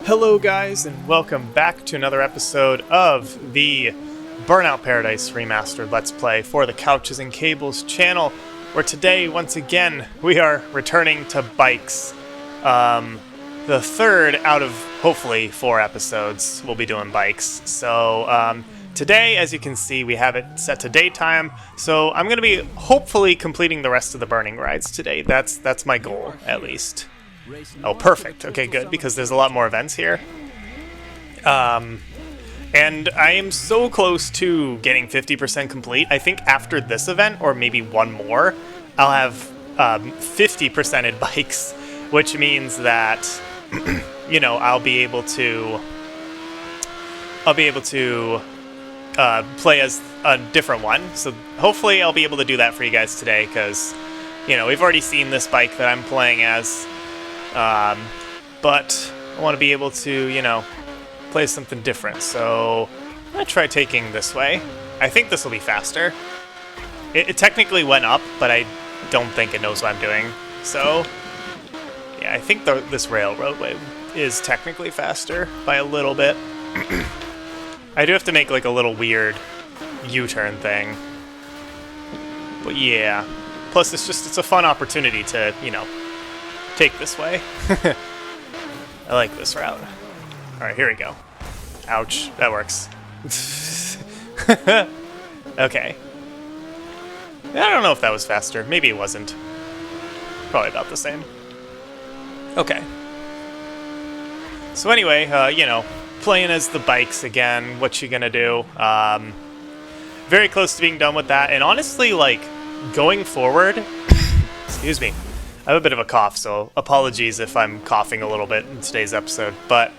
Hello guys, and welcome back to another episode of the Burnout Paradise Remastered Let's Play for the Couches and Cables channel, where today, once again, we are returning to bikes. The third out of, hopefully, 4 episodes we'll be doing bikes. So, today, as you can see, we have it set to daytime, so I'm going to be hopefully completing the rest of the burning rides today. That's my goal, at least. Oh, perfect. Okay, good, because there's a lot more events here. And I am so close to getting 50% complete. I think after this event, or maybe one more, I'll have 50%ed bikes, which means that, you know, I'll be able to play as a different one. So hopefully I'll be able to do that for you guys today, because, you know, we've already seen this bike that I'm playing as. But I want to be able to, you know, play something different. So I'm going to try taking this way. I think this will be faster. It technically went up, but I don't think it knows what I'm doing. So, yeah, I think this railroad way is technically faster by a little bit. I do have to make like a little weird U-turn thing. But yeah. Plus, it's a fun opportunity to, you know, take this way. I like this route. Alright, here we go. Ouch, that works. Okay. I don't know if that was faster. Maybe it wasn't. Probably about the same. Okay. So anyway, you know, playing as the bikes again, what you gonna do? Very close to being done with that, and honestly, like, going forward... Excuse me. I have a bit of a cough, so apologies if I'm coughing a little bit in today's episode. But,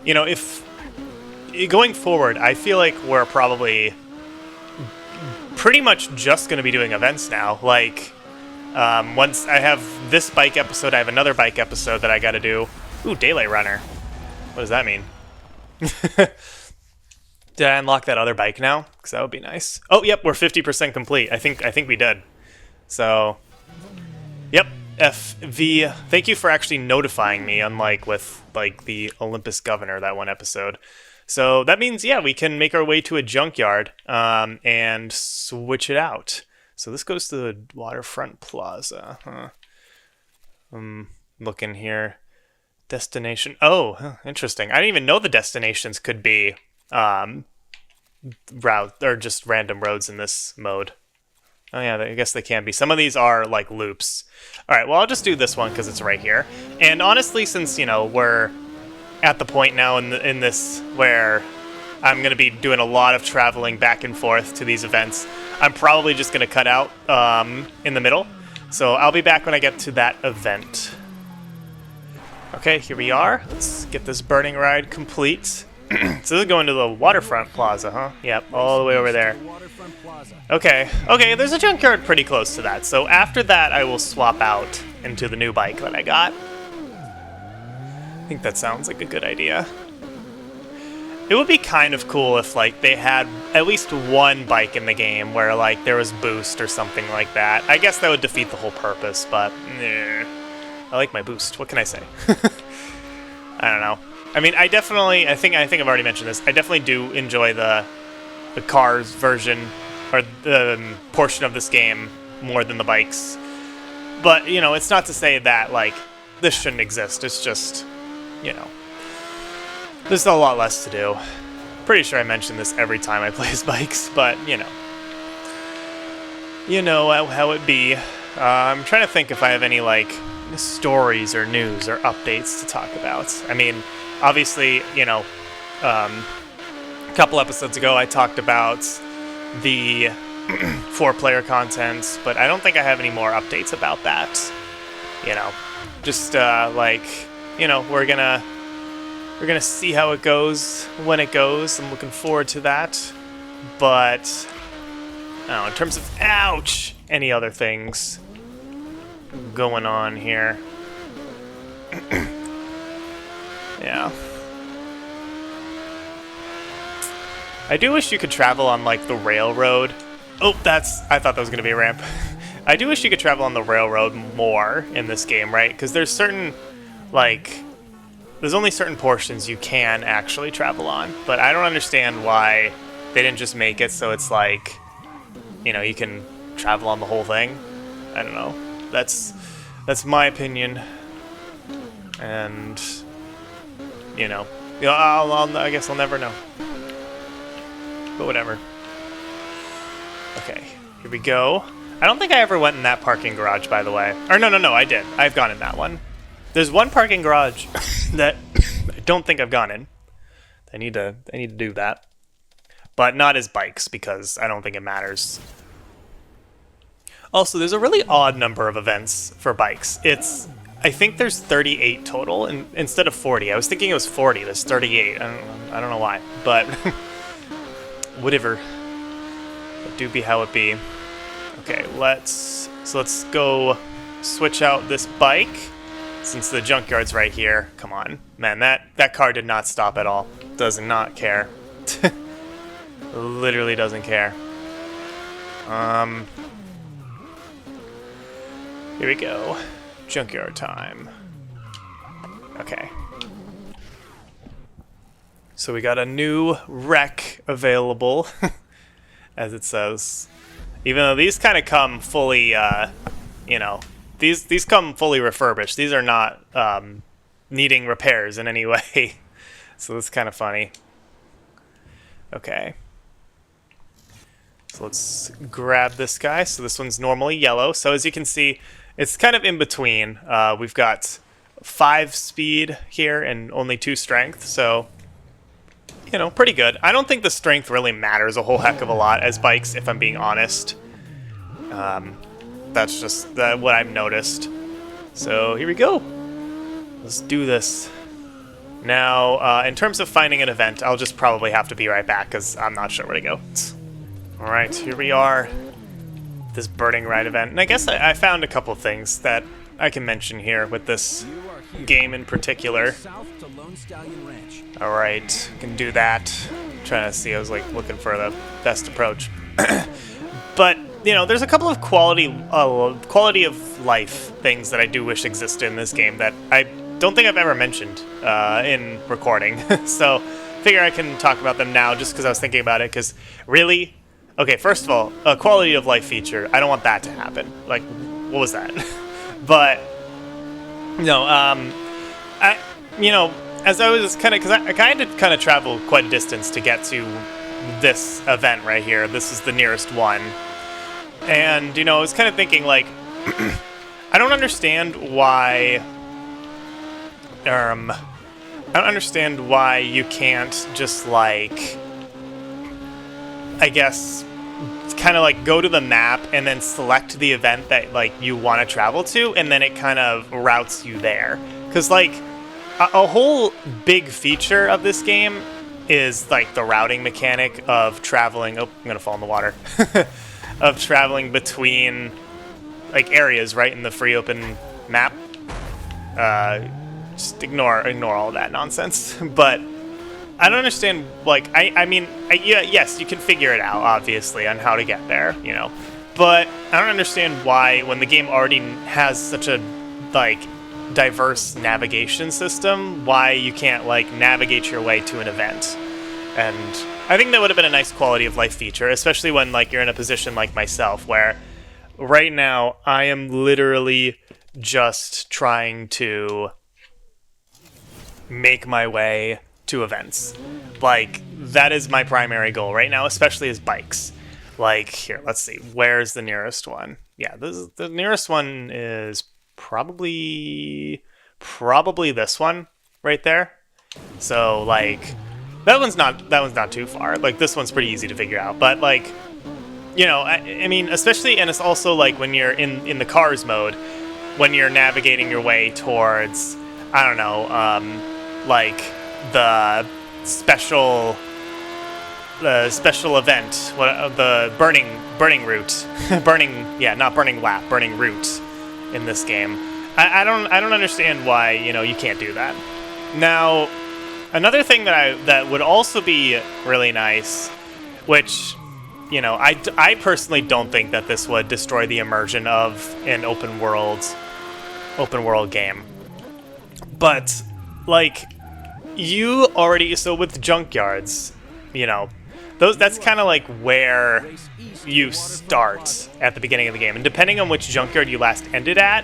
you know, if going forward, I feel like we're probably pretty much just going to be doing events now. Like, once I have this bike episode, I have another bike episode that I got to do. Ooh, Daylight Runner. What does that mean? Did I unlock that other bike now? Because that would be nice. Oh, yep, we're 50% complete. I think we did. So... Yep, FV. Thank you for actually notifying me, unlike with, like, the Olympus Governor, that one episode. So that means, yeah, we can make our way to a junkyard and switch it out. So this goes to the Waterfront Plaza. Huh. Looking here. Destination. Oh, interesting. I didn't even know the destinations could be route or just random roads in this mode. Oh yeah, I guess they can be. Some of these are like loops. Alright, well I'll just do this one because it's right here. And honestly, since, you know, we're at the point now in this where I'm going to be doing a lot of traveling back and forth to these events, I'm probably just going to cut out in the middle. So I'll be back when I get to that event. Okay, here we are. Let's get this burning ride complete. So this is going to the Waterfront Plaza, huh? Yep, all the way over there. Okay, there's a junkyard pretty close to that, so after that I will swap out into the new bike that I got. I think that sounds like a good idea. It would be kind of cool if, like, they had at least one bike in the game where, like, there was boost or something like that. I guess that would defeat the whole purpose, but I like my boost. What can I say? I don't know. I mean, I think I've already mentioned this. I definitely do enjoy the cars version, or the portion of this game, more than the bikes. But, you know, it's not to say that, like, this shouldn't exist. It's just, you know, there's a lot less to do. Pretty sure I mention this every time I play as bikes, but, you know. You know how it be. I'm trying to think if I have any, like, stories or news or updates to talk about. I mean... Obviously, you know, a couple episodes ago I talked about the 4-player content, but I don't think I have any more updates about that. You know, just like, you know, we're gonna see how it goes when it goes. I'm looking forward to that. But I don't know, in terms of any other things going on here. Yeah. I do wish you could travel on, like, the railroad. Oh, I thought that was going to be a ramp. I do wish you could travel on the railroad more in this game, right? Because there's certain, like, there's only certain portions you can actually travel on, but I don't understand why they didn't just make it so it's like, you know, you can travel on the whole thing. I don't know. That's my opinion, and you know, I guess I'll never know. But whatever. Okay, here we go. I don't think I ever went in that parking garage, by the way. Or no, I did. I've gone in that one. There's one parking garage that I don't think I've gone in. I need to do that. But not as bikes, because I don't think it matters. Also, there's a really odd number of events for bikes. I think there's 38 total instead of 40. I was thinking it was 40. There's 38. I don't know why, but whatever. It do be how it be. Okay, let's go switch out this bike since the junkyard's right here. Come on, man, that car did not stop at all. Does not care. Literally doesn't care. Here we go. Junkyard time. Okay. So we got a new wreck available, as it says. Even though these kind of come fully, you know, these come fully refurbished. These are not needing repairs in any way. So that's kind of funny. Okay. So let's grab this guy. So this one's normally yellow. So as you can see, it's kind of in between. We've got 5 speed here and only 2 strength. So, you know, pretty good. I don't think the strength really matters a whole heck of a lot as bikes, if I'm being honest. That's just what I've noticed. So here we go. Let's do this. Now, in terms of finding an event, I'll just probably have to be right back because I'm not sure where to go. Alright, here we are. This burning ride event. And I guess I found a couple things that I can mention here with this game in particular. Alright, can do that. I'm trying to see, I was like looking for the best approach. But, you know, there's a couple of quality of life things that I do wish existed in this game that I don't think I've ever mentioned in recording. So, figure I can talk about them now just because I was thinking about it, because really... Okay, first of all, a quality of life feature, I don't want that to happen. Like, what was that? But, no, you know, as I was kind of, because I kind of traveled quite a distance to get to this event right here. This is the nearest one. And, you know, I was kind of thinking, like, I don't understand why, I don't understand why you can't just, like... I guess, kind of like go to the map and then select the event that like you want to travel to, and then it kind of routes you there. Because like a whole big feature of this game is like the routing mechanic of traveling. Oh, I'm gonna fall in the water. Of traveling between like areas right in the free open map. Just ignore all that nonsense. But I don't understand, like, I mean, yes, you can figure it out, obviously, on how to get there, you know. But I don't understand why, when the game already has such a, like, diverse navigation system, why you can't, like, navigate your way to an event. And I think that would have been a nice quality of life feature, especially when, like, you're in a position like myself, where right now I am literally just trying to make my way to events. Like, that is my primary goal right now, especially as bikes. Like, here, let's see, where's the nearest one? Yeah, the nearest one is probably this one right there. So, like, that one's not too far. Like, this one's pretty easy to figure out. But, like, you know, I mean, especially, and it's also, like, when you're in the cars mode, when you're navigating your way towards, I don't know, like, the special event, the burning route, not burning lap, burning route in this game. I don't understand why, you know, you can't do that. Now, another thing that would also be really nice, which, you know, I personally don't think that this would destroy the immersion of an open world game, but like, you already, so with junkyards, you know, that's kind of like where you start at the beginning of the game. And depending on which junkyard you last ended at,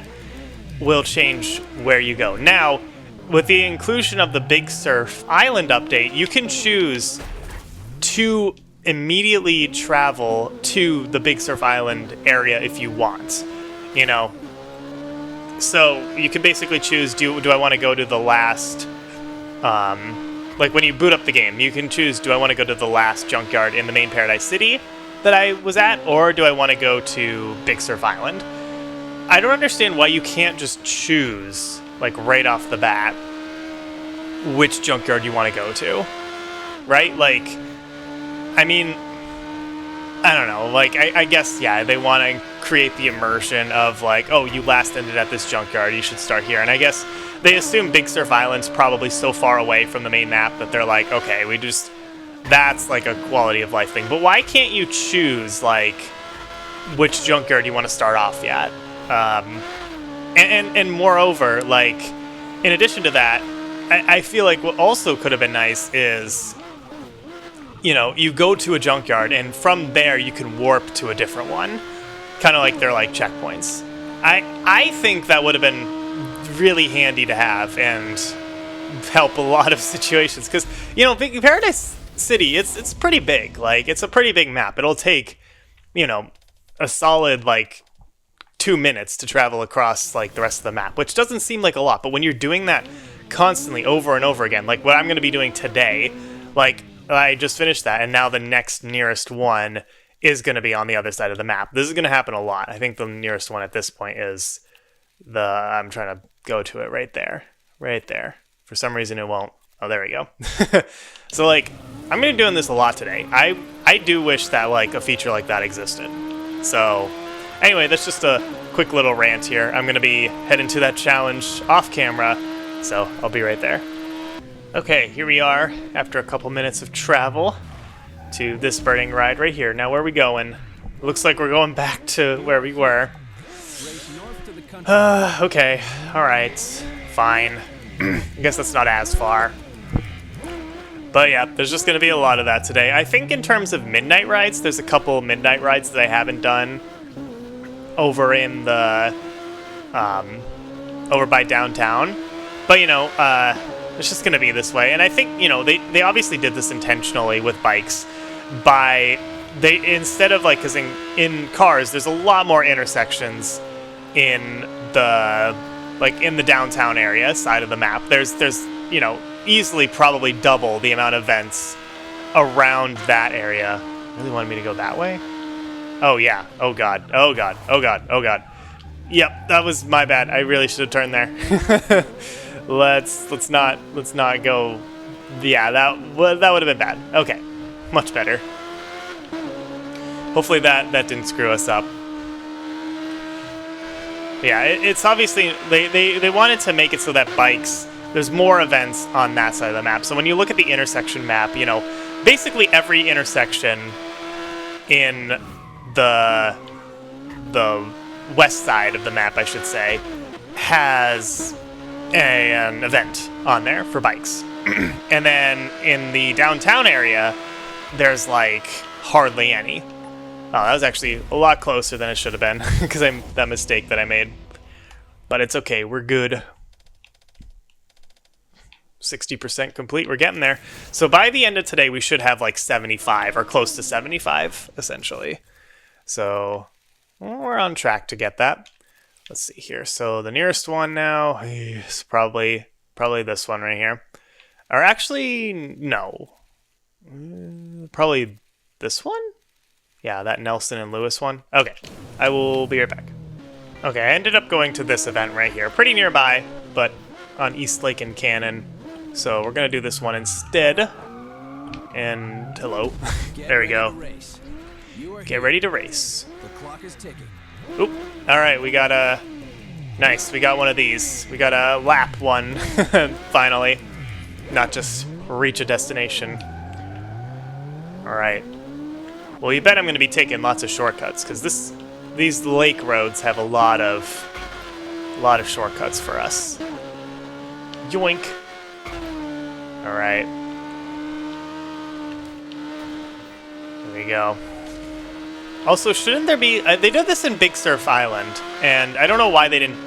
will change where you go. Now, with the inclusion of the Big Surf Island update, you can choose to immediately travel to the Big Surf Island area if you want, you know. So you can basically choose, do I want to go to the last, like when you boot up the game, you can choose, do I want to go to the last junkyard in the main Paradise City that I was at, or do I want to go to Big Surf Island? I don't understand why you can't just choose, like right off the bat, which junkyard you want to go to, right? Like, I mean, I don't know, like, I guess, yeah, they want to create the immersion of, like, oh, you last ended at this junkyard, you should start here. And I guess they assume Big Surf Island's probably so far away from the main map that they're like, okay, that's, like, a quality of life thing. But why can't you choose, like, which junkyard you want to start off at? And moreover, like, in addition to that, I feel like what also could have been nice is, you know, you go to a junkyard, and from there you can warp to a different one. Kind of like they're like checkpoints. I think that would have been really handy to have and help a lot of situations. Because, you know, Paradise City, it's pretty big. Like, it's a pretty big map. It'll take, you know, a solid, like, 2 minutes to travel across, like, the rest of the map, which doesn't seem like a lot. But when you're doing that constantly over and over again, like what I'm going to be doing today, like, I just finished that, and now the next nearest one is going to be on the other side of the map. This is going to happen a lot. I think the nearest one at this point is I'm trying to go to it right there. Right there. For some reason it won't. Oh, there we go. So, like, I'm going to be doing this a lot today. I do wish that, like, a feature like that existed. So, anyway, that's just a quick little rant here. I'm going to be heading to that challenge off camera, so I'll be right there. Okay, here we are after a couple minutes of travel to this burning ride right here. Now, where are we going? Looks like we're going back to where we were. Okay, alright, fine. I guess that's not as far. But yeah, there's just going to be a lot of that today. I think in terms of midnight rides, there's a couple midnight rides that I haven't done over in the, over by downtown. But, you know, it's just going to be this way. And I think, you know, they obviously did this intentionally with bikes instead of, like, because in cars, there's a lot more intersections in the, like, in the downtown area side of the map. There's, you know, easily probably double the amount of vents around that area. Really wanted me to go that way? Oh, yeah. Oh, God. Oh, God. Oh, God. Oh, God. Yep, that was my bad. I really should have turned there. Let's not go. Yeah, that would have been bad. Okay, much better. Hopefully that didn't screw us up. Yeah, it's obviously they wanted to make it so that bikes, there's more events on that side of the map. So when you look at the intersection map, you know, basically every intersection in the west side of the map, I should say, has an event on there for bikes. And then in the downtown area, there's, like, hardly any. Oh, that was actually a lot closer than it should have been because that mistake that I made. But it's okay, we're good. 60% complete, we're getting there. So by the end of today, we should have like 75 or close to 75, essentially. So we're on track to get that. Let's see here. So the nearest one now is probably this one right here. Or actually, no. Probably this one? Yeah, that Nelson and Lewis one. Okay, I will be right back. Okay, I ended up going to this event right here. Pretty nearby, but on East Lake and Cannon. So we're going to do this one instead. And hello. There we go. Get ready to race. The clock is ticking. Oop. Alright, we got a... Nice, we got one of these. We got a lap one, finally. Not just reach a destination. Alright. Well, you bet I'm going to be taking lots of shortcuts, because these lake roads have a lot of shortcuts for us. Yoink. All right. There we go. Also, shouldn't there be? They did this in Big Surf Island, and I don't know why they didn't.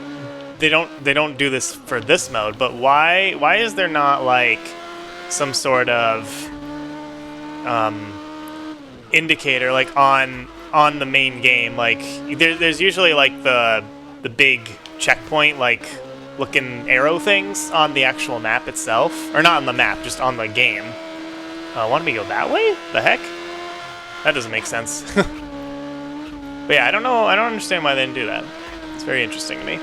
They don't do this for this mode. But why is there not like some sort of indicator like on the main game? Like there's usually like the big checkpoint like looking arrow things on the actual map itself, or not on the map, just on the game. Want me to go that way? The heck? That doesn't make sense. But yeah, I don't know. I don't understand why they didn't do that. It's very interesting to me.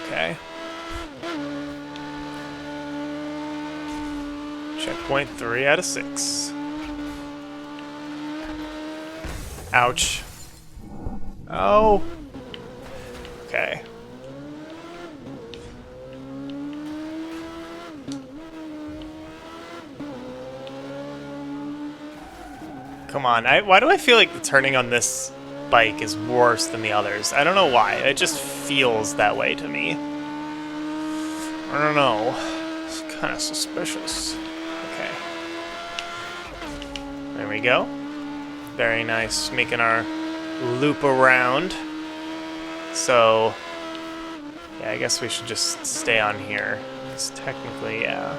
Okay. Checkpoint 3 out of 6. Ouch. Oh. Okay. Come on, why do I feel like the turning on this bike is worse than the others? I don't know why. It just feels that way to me. I don't know. It's kind of suspicious. Okay. There we go. Very nice. Making our loop around. So, yeah, I guess we should just stay on here. Because technically, yeah.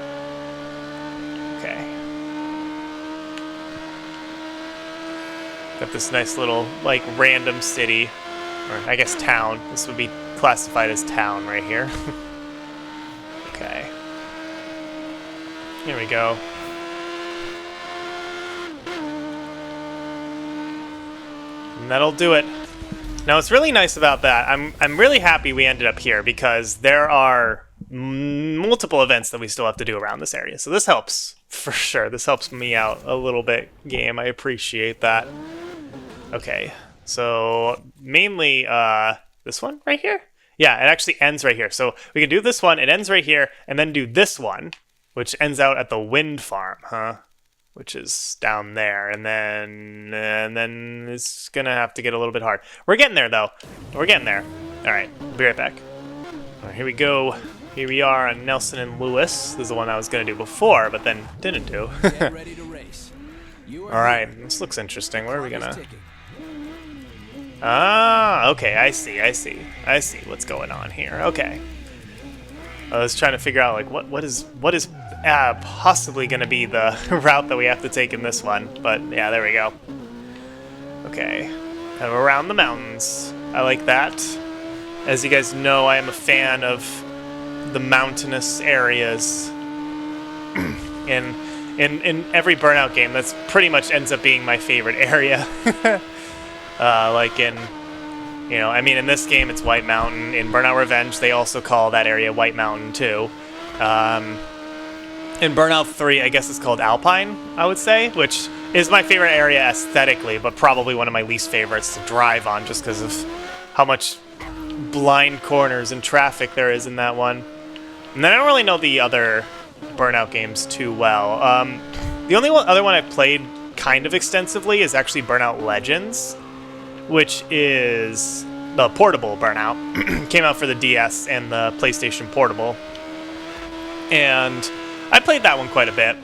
Okay. Got this nice little, like, random city, or I guess town. This would be classified as town right here. Okay. Here we go. And that'll do it. Now, what's really nice about that, I'm really happy we ended up here because there are multiple events that we still have to do around this area. So this helps, for sure. This helps me out a little bit, game. I appreciate that. Okay, so mainly this one right here? Yeah, it actually ends right here. So we can do this one, it ends right here, and then do this one, which ends out at the wind farm, huh? Which is down there, and then it's gonna have to get a little bit hard. We're getting there, though. We're getting there. All right, be right back. All right, here we go. Here we are on Nelson and Lewis. This is the one I was gonna do before, but then didn't do. Get ready to race. All right, this looks interesting. Where are we gonna? Ah, okay, I see what's going on here. Okay. I was trying to figure out, like, what is possibly going to be the route that we have to take in this one. But, yeah, there we go. Okay. Kind of around the mountains. I like that. As you guys know, I am a fan of the mountainous areas. In every Burnout game, that's pretty much ends up being my favorite area. Like in, you know, I mean, in this game it's White Mountain. In Burnout Revenge, they also call that area White Mountain too. In Burnout 3, I guess it's called Alpine, I would say, which is my favorite area aesthetically, but probably one of my least favorites to drive on just because of how much blind corners and traffic there is in that one. And then I don't really know the other Burnout games too well. The only other one I've played kind of extensively is actually Burnout Legends, which is the portable Burnout. Came out for the DS and the PlayStation Portable. And I played that one quite a bit,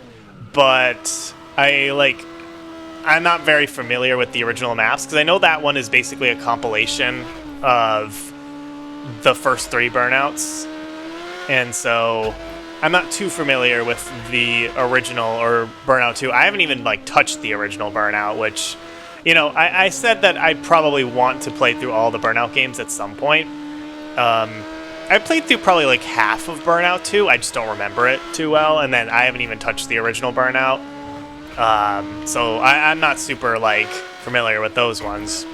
but I'm not very familiar with the original maps, because I know that one is basically a compilation of the first 3 Burnouts. And so I'm not too familiar with the original or Burnout 2. I haven't even touched the original Burnout, which, you know, I said that I'd probably want to play through all the Burnout games at some point. I played through probably half of Burnout 2. I just don't remember it too well, and then I haven't even touched the original Burnout. So I'm not super familiar with those ones.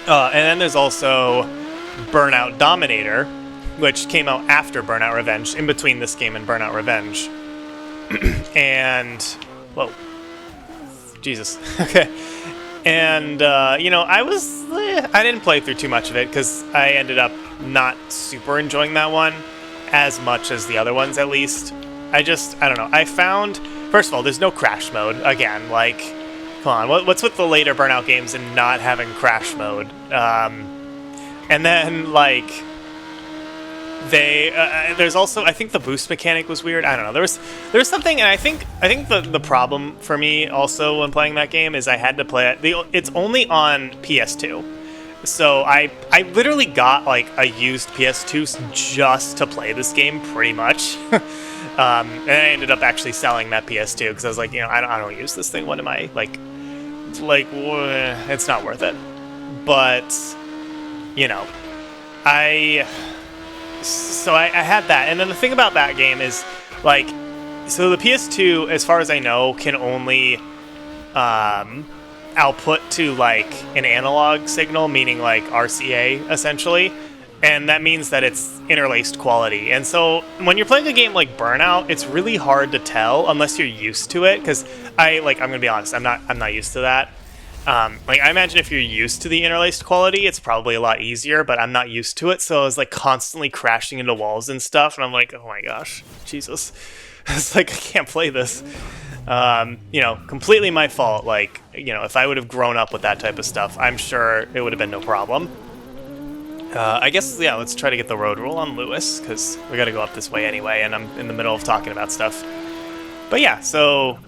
And then there's also Burnout Dominator, which came out after Burnout Revenge, in between this game and Burnout Revenge. And whoa, Jesus. Okay. And you know, I didn't play through too much of it because I ended up not super enjoying that one as much as the other ones, at least. I don't know. I found, first of all, there's no crash mode. Again, come on, what's with the later Burnout games and not having crash mode? And then, They there's also, I think the boost mechanic was weird. I don't know. There was something, and I think the problem for me also when playing that game is I had to play it. It's only on PS2, so I literally got like a used PS2 just to play this game, pretty much. And I ended up actually selling that PS2 because I was like, I don't use this thing. What am I like? It's not worth it. But I had that, and then the thing about that game is like, so the PS2, as far as I know, can only output to like an analog signal, meaning like RCA essentially, and that means that it's interlaced quality. And so when you're playing a game like Burnout, it's really hard to tell unless you're used to it, because I'm gonna be honest, I'm not used to that. I imagine if you're used to the interlaced quality, it's probably a lot easier, but I'm not used to it, so I was like constantly crashing into walls and stuff, and I'm like, oh my gosh, Jesus. It's like, I can't play this. Completely my fault. Like, if I would have grown up with that type of stuff, I'm sure it would have been no problem. I guess, yeah, let's try to get the road rule on Lewis, because we gotta go up this way anyway, and I'm in the middle of talking about stuff. But yeah, so,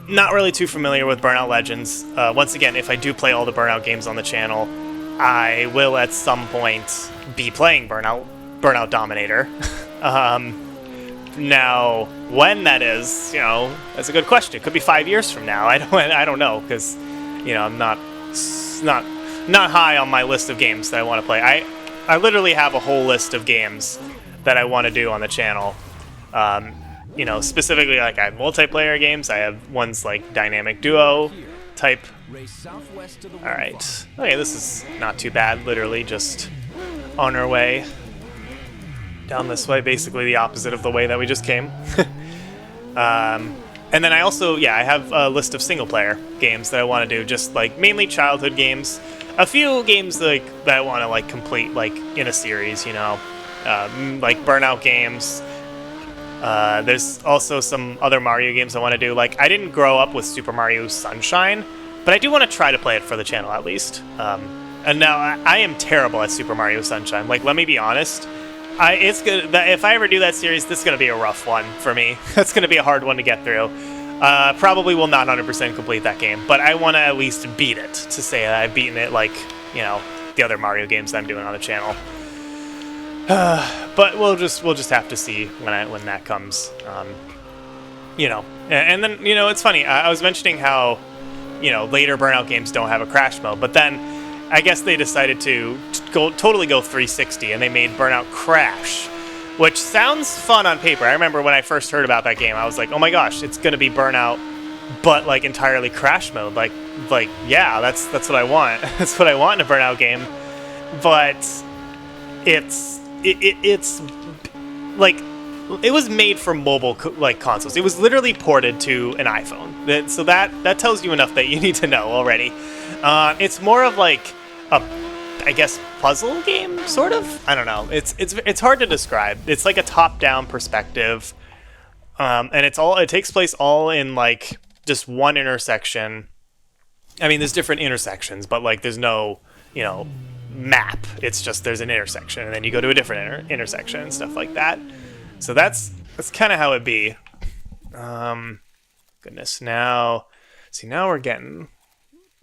not really too familiar with Burnout Legends. Once again, if I do play all the Burnout games on the channel, I will at some point be playing Burnout Dominator. Now, when that is, that's a good question. It could be 5 years from now. I don't know, because, I'm not high on my list of games that I want to play. I literally have a whole list of games that I want to do on the channel. Specifically, like, I have multiplayer games. I have ones like dynamic duo type. Alright. Okay, this is not too bad. Literally just on our way down this way. Basically the opposite of the way that we just came. And then I also, I have a list of single-player games that I want to do. Just, like, mainly childhood games. A few games, like, that I want to, like, complete, like, in a series, like Burnout games. There's also some other Mario games I want to do. Like, I didn't grow up with Super Mario Sunshine, but I do want to try to play it for the channel at least. And now I am terrible at Super Mario Sunshine. Like, let me be honest. It's good. If I ever do that series, this is going to be a rough one for me. That's going to be a hard one to get through. Probably will not 100% complete that game, but I want to at least beat it to say that I've beaten it, like, the other Mario games that I'm doing on the channel. But we'll just have to see when that comes. And then it's funny. I was mentioning how later Burnout games don't have a crash mode, but then I guess they decided to totally go 360, and they made Burnout Crash, which sounds fun on paper. I remember when I first heard about that game, I was like, oh my gosh, it's gonna be Burnout, but like entirely crash mode. Like yeah, that's what I want. That's what I want in a Burnout game. But it's like, it was made for mobile consoles. It was literally ported to an iPhone. So that tells you enough that you need to know already. It's more of like a, I guess, puzzle game, sort of. I don't know. It's hard to describe. It's like a top-down perspective, and it takes place all in like just one intersection. I mean, there's different intersections, but like there's no map. It's just there's an intersection, and then you go to a different intersection and stuff like that. So that's kind of how it be. Goodness, now we're getting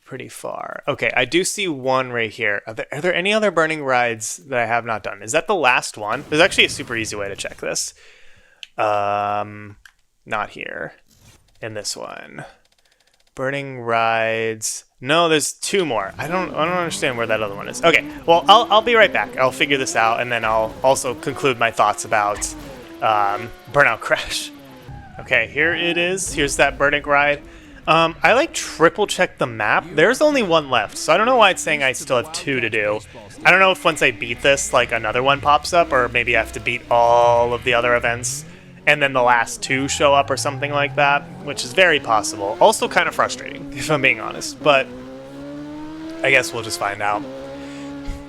pretty far. Okay, I do see one right here. Are there any other burning rides that I have not done? Is that the last one? There's actually a super easy way to check this. Not here. In this one. Burning rides. No, there's two more. I don't understand where that other one is. Okay, well, I'll be right back. I'll figure this out, and then I'll also conclude my thoughts about Burnout Crash. Okay, here it is. Here's that burning ride. I like triple check the map. There's only one left, so I don't know why it's saying I still have two to do. I don't know if once I beat this, like another one pops up, or maybe I have to beat all of the other events, and then the last two show up or something like that, which is very possible. Also kind of frustrating, if I'm being honest, but I guess we'll just find out.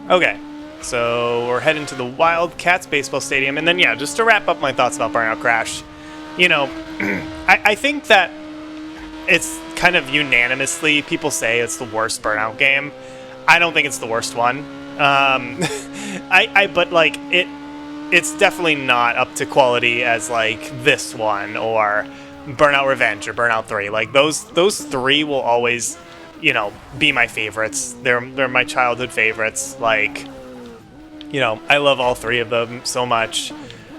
Okay, so we're heading to the Wildcats baseball stadium, and then yeah, just to wrap up my thoughts about Burnout Crash, I think that it's kind of unanimously, people say it's the worst Burnout game. I don't think it's the worst one. But like it's definitely not up to quality as like this one or Burnout Revenge or Burnout 3. Like those three will always, you know, be my favorites. They're my childhood favorites. Like, you know, I love all three of them so much.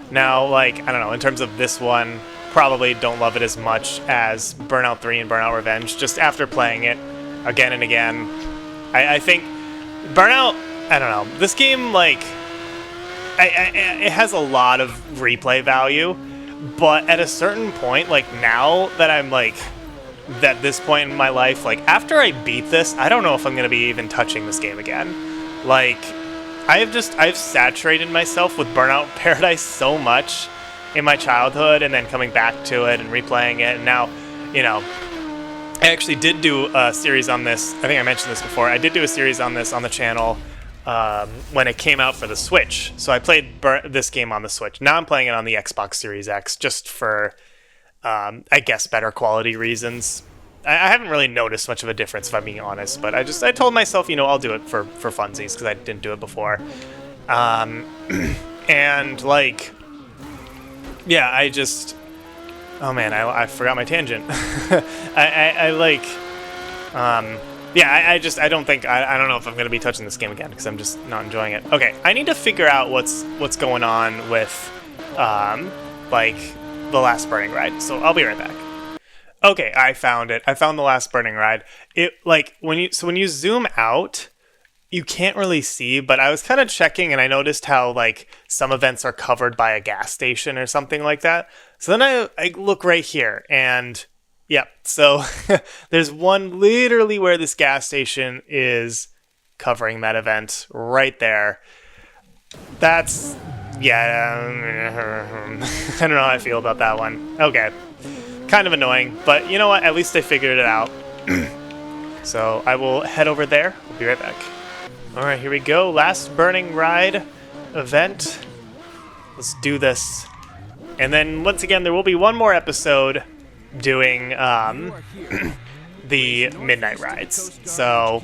Now, like, I don't know, in terms of this one, probably don't love it as much as Burnout 3 and Burnout Revenge. Just after playing it again and again, I think Burnout, I don't know, this game, like, it has a lot of replay value, but at a certain point, like, now that I'm, like, at this point in my life, like, after I beat this, I don't know if I'm going to be even touching this game again. Like, I've saturated myself with Burnout Paradise so much in my childhood, and then coming back to it and replaying it, and now, you know, I actually did do a series on this. I think I mentioned this before. I did do a series on this on the channel when it came out for the Switch. So I played this game on the Switch. Now I'm playing it on the Xbox Series X, just for, I guess, better quality reasons. I haven't really noticed much of a difference, if I'm being honest, but I told myself, you know, I'll do it for funsies, because I didn't do it before. And, like, yeah, I just... Oh, man, I forgot my tangent. I don't know if I'm going to be touching this game again, because I'm just not enjoying it. Okay, I need to figure out what's going on with, like, the last burning ride, so I'll be right back. Okay, I found it. I found the last burning ride. It, like, when you zoom out, you can't really see, but I was kind of checking, and I noticed how, like, some events are covered by a gas station or something like that. So then I look right here, and yeah, so there's one literally where this gas station is covering that event right there. That's, yeah, I don't know how I feel about that one. Okay. Kind of annoying, but you know what? At least I figured it out. So I will head over there. We'll be right back. All right, here we go. Last burning ride event. Let's do this. And then once again, there will be one more episode doing the midnight rides. So,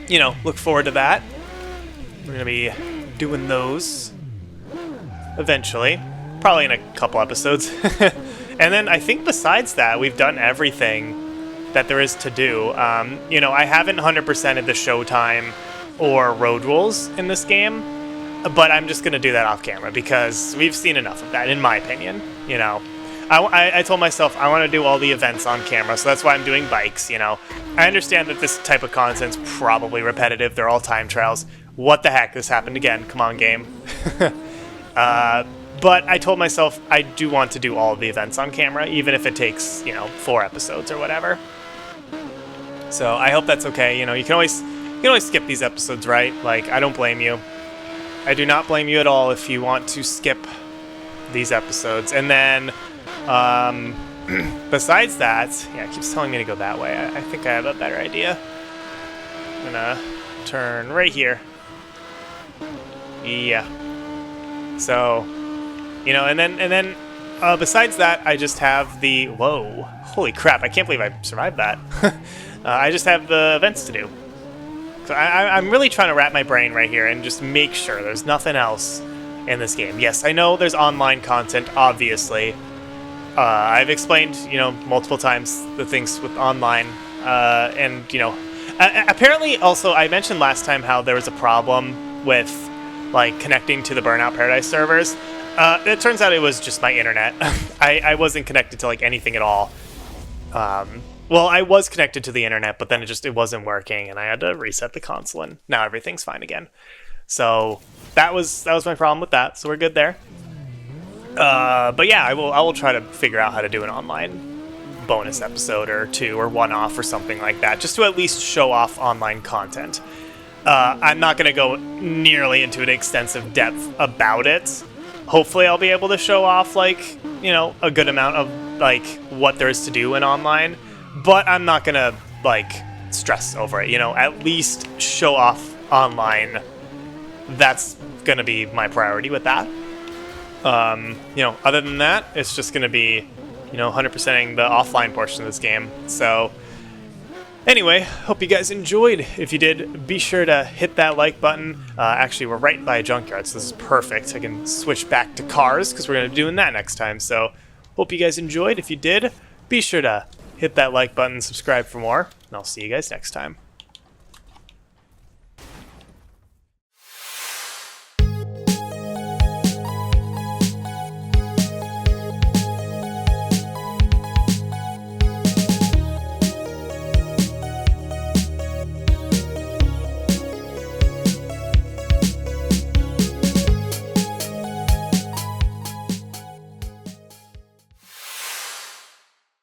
you know, look forward to that. We're gonna be doing those eventually, probably in a couple episodes. And then I think besides that, we've done everything that there is to do. You know, I haven't 100%ed the showtime or road rules in this game, but I'm just going to do that off camera because we've seen enough of that, in my opinion. You know, I told myself I want to do all the events on camera, so that's why I'm doing bikes, you know. I understand that this type of content's probably repetitive. They're all time trials. What the heck? This happened again. Come on, game. But I told myself I do want to do all of the events on camera, even if it takes, you know, 4 episodes or whatever. So I hope that's okay. You know, you can always skip these episodes, right? Like, I don't blame you. I do not blame you at all if you want to skip these episodes. And then, besides that, yeah, it keeps telling me to go that way. I think I have a better idea. I'm gonna turn right here. Yeah. So, you know, and then besides that, I just have the... Whoa. Holy crap, I can't believe I survived that. I just have the events to do. So I'm really trying to wrap my brain right here and just make sure there's nothing else in this game. Yes, I know there's online content, obviously. I've explained, you know, multiple times the things with online. And, you know, apparently also I mentioned last time how there was a problem with, like, connecting to the Burnout Paradise servers. It turns out it was just my internet. I wasn't connected to, like, anything at all. Well, I was connected to the internet, but then it wasn't working, and I had to reset the console, and now everything's fine again. So that was my problem with that. So we're good there. But yeah, I will try to figure out how to do an online bonus episode or 2 or one-off or something like that, just to at least show off online content. I'm not going to go nearly into an extensive depth about it. Hopefully I'll be able to show off, like, you know, a good amount of, like, what there is to do in online. But I'm not going to, like, stress over it, you know. At least show off online. That's going to be my priority with that. You know, other than that, it's just going to be, you know, 100%ing the offline portion of this game. So, Anyway, hope you guys enjoyed. If you did, be sure to hit that like button. Actually, we're right by a junkyard, so this is perfect. I can switch back to cars, because we're going to be doing that next time. So, hope you guys enjoyed. If you did, be sure to hit that like button, subscribe for more, and I'll see you guys next time.